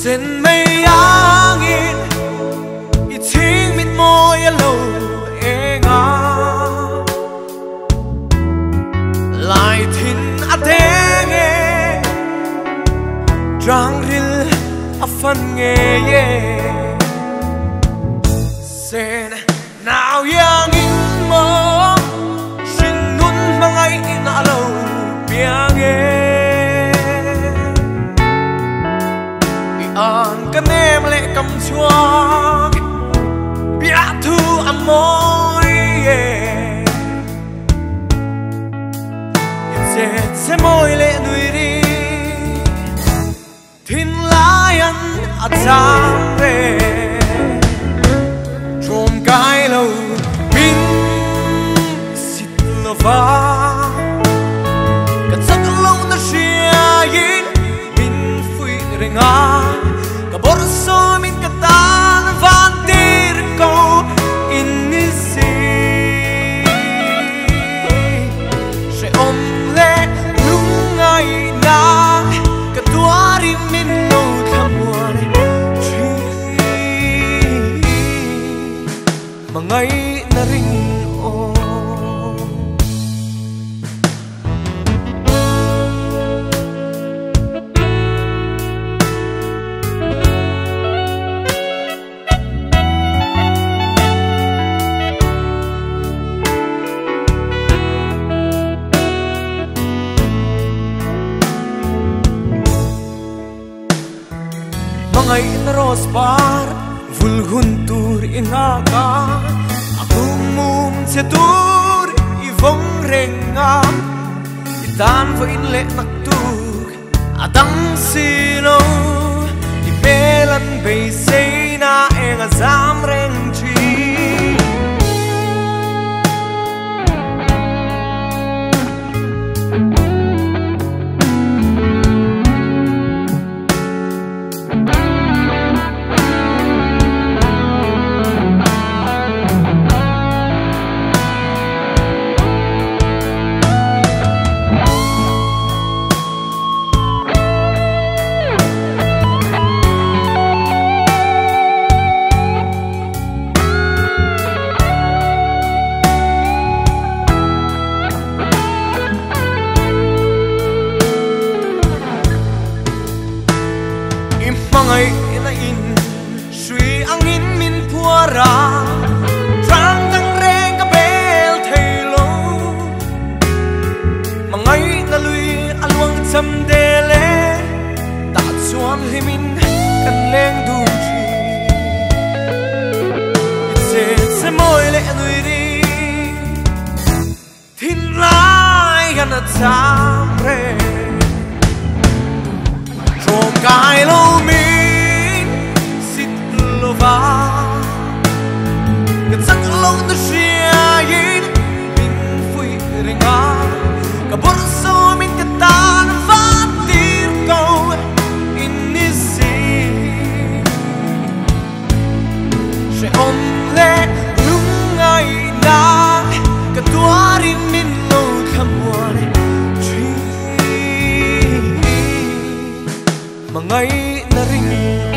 xin mây angin i thing mit môi lâu enga lại thìn atenge trang ril afan nghe ye sen nào yang in mơ xin nun Hmangaihna lâu biang ye an cái em lệ cầm chuông Phuahtu amoi sẽ môi lệ nuôi đi thiên lai ăn chang re trôm cái lâu pin xịt lova cả sắc lâu ta chia yin min phui renga cả borso min cả tan van tir ko inisi sẽ ôm lệ lung ngày na cả tua ri min lâu khamuan chi Hmangaihna Rinawm Hmangaihna rosbar vulhuntur ingaka akumum setur ivong renga itan vo inle naktuk adang silo imelan beiseina enga zamreng chi Hmangaihna in sui angin min phuara trang tang reng ka bel thailo Hmangaihna lui alwang cham dele ta chuan himin kan leng dun chi se moi le nui ri thin lai gan cham re trôm cái lâu min xịt lova cái sắc lâu ta chia yin min phui renga cả borso min cái tan phát tir câu inisi sẽ ôm lệ lung ngày na cái tua ri min lâu khamuan chi Hmangaihna Rinawm